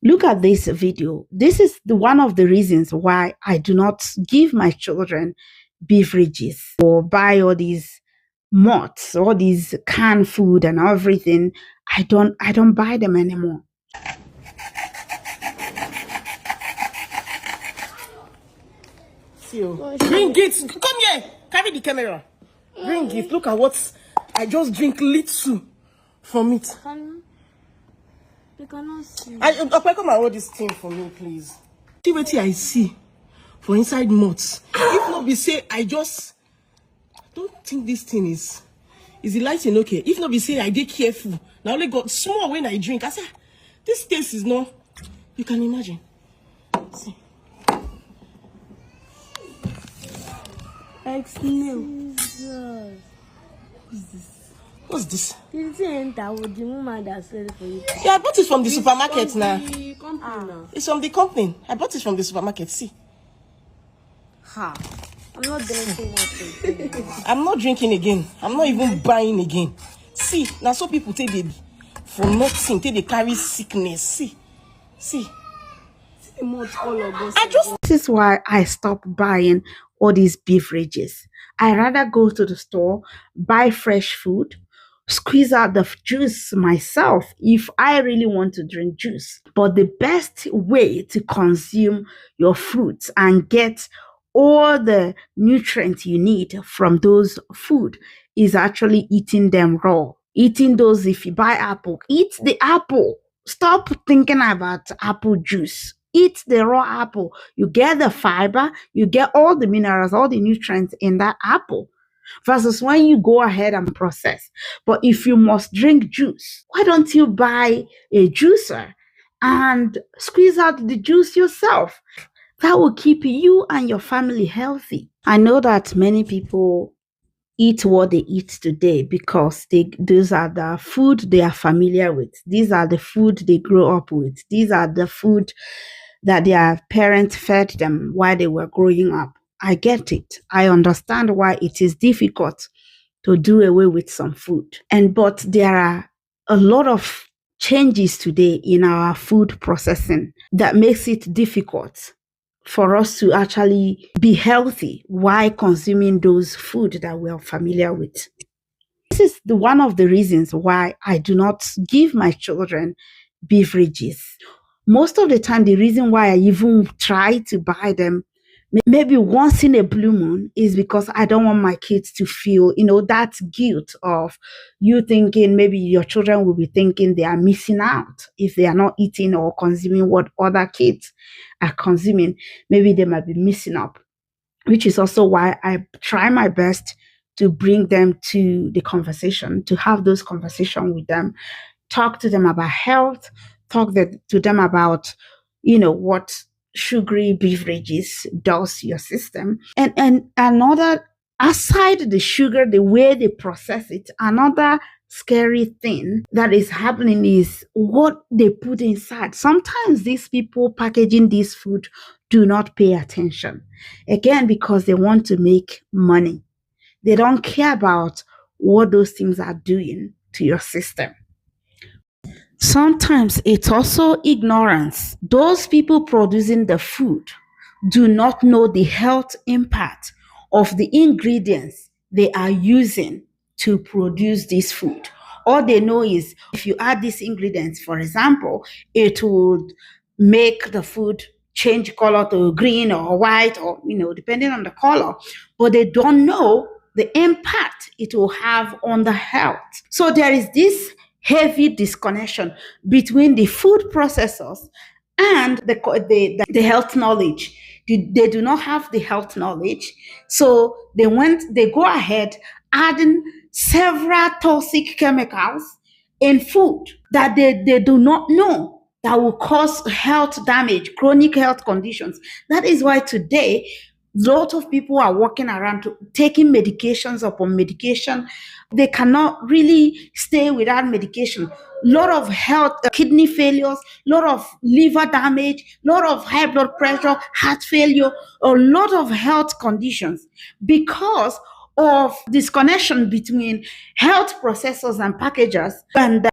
Look at this video. This is one of the reasons why I do not give my children beverages or buy all these mots, all these canned food and everything. I don't buy them anymore. See you. Bring it. Come here. Carry the camera. Bring it. Look at what I just drink little from it. You cannot see. Okay, come and hold this thing for me, please. See what I see for inside moths. If not be say, I don't think this thing is the lighting okay. If not be say, I did careful. Now only got small when I drink. I say, this taste is not. You can imagine. See. Like snail. What's this? Did you enter with the woman that sell it for you? Yeah, I bought it from the supermarket now. The company now. It's from the company. I bought it from the supermarket. See. Ha. I'm not drinking water. I'm not drinking again. I'm not even buying again. See, now some people take they for nothing, take they carry sickness. See. The mouth all of us. This is why I stopped buying all these beverages. I rather go to the store, buy fresh food, squeeze out the juice myself if I really want to drink juice. But the best way to consume your fruits and get all the nutrients you need from those food is actually eating them raw. Eating those, if you buy apple, eat the apple. Stop thinking about apple juice. Eat the raw apple. You get the fiber, you get all the minerals, all the nutrients in that apple. Versus when you go ahead and process. But if you must drink juice, why don't you buy a juicer and squeeze out the juice yourself? That will keep you and your family healthy. I know that many people eat what they eat today because those are the food they are familiar with. These are the food they grew up with. These are the food that their parents fed them while they were growing up. I get it. I understand why it is difficult to do away with some food. But there are a lot of changes today in our food processing that makes it difficult for us to actually be healthy while consuming those food that we are familiar with. This is one of the reasons why I do not give my children beverages. Most of the time, the reason why I even try to buy them maybe once in a blue moon is because I don't want my kids to feel, that guilt of you thinking maybe your children will be thinking they are missing out if they are not eating or consuming what other kids are consuming. Maybe they might be missing up, which is also why I try my best to bring them to the conversation, to have those conversations with them, talk to them about health, talk to them about, what sugary beverages does to your system. And another, aside the sugar, the way they process it, another scary thing that is happening is what they put inside. Sometimes these people packaging this food do not pay attention. Again, because they want to make money. They don't care about what those things are doing to your system. Sometimes it's also ignorance. Those people producing the food do not know the health impact of the ingredients they are using to produce this food. All they know is if you add these ingredients, for example, it would make the food change color to green or white or, depending on the color, but they don't know the impact it will have on the health. So there is this heavy disconnection between the food processors and the health knowledge. They do not have the health knowledge. So they go ahead adding several toxic chemicals in food that they do not know that will cause health damage, chronic health conditions. That is why today, a lot of people are walking around taking medications upon medication. They cannot really stay without medication. A lot of health, kidney failures, a lot of liver damage, a lot of high blood pressure, heart failure, a lot of health conditions because of disconnection between health processors and packagers and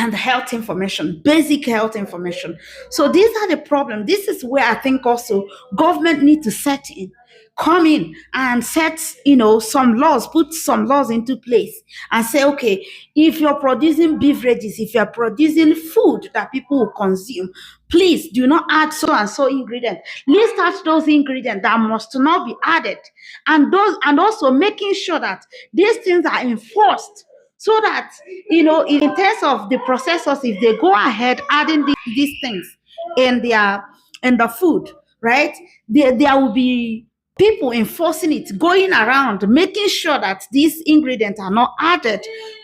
and health information, basic health information. So these are the problems. This is where I think also government need to set in, come in and set, some laws, put some laws into place and say, okay, if you're producing beverages, if you're producing food that people will consume, please do not add so and so ingredient. List out those ingredients that must not be added, and also making sure that these things are enforced, so that, in terms of the processors, if they go ahead adding these things in the food, right, there will be people enforcing it, going around making sure that these ingredients are not added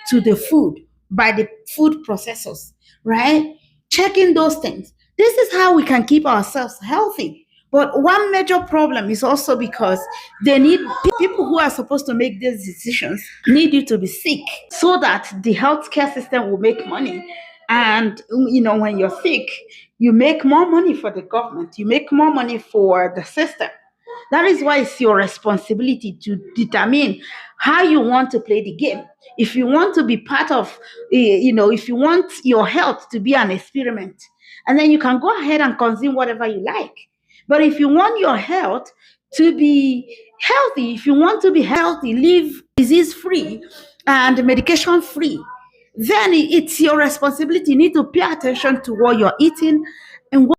to the food by the food processors, right? Checking those things. This is how we can keep ourselves healthy. But one major problem is also because they need people who are supposed to make these decisions need you to be sick, so that the healthcare system will make money. And when you're sick, you make more money for the government, you make more money for the system. That is why it's your responsibility to determine how you want to play the game. If you want to be part of, if you want your health to be an experiment, and then you can go ahead and consume whatever you like. But if you want your health to be healthy, if you want to be healthy, live disease free and medication free, then it's your responsibility. You need to pay attention to what you're eating and what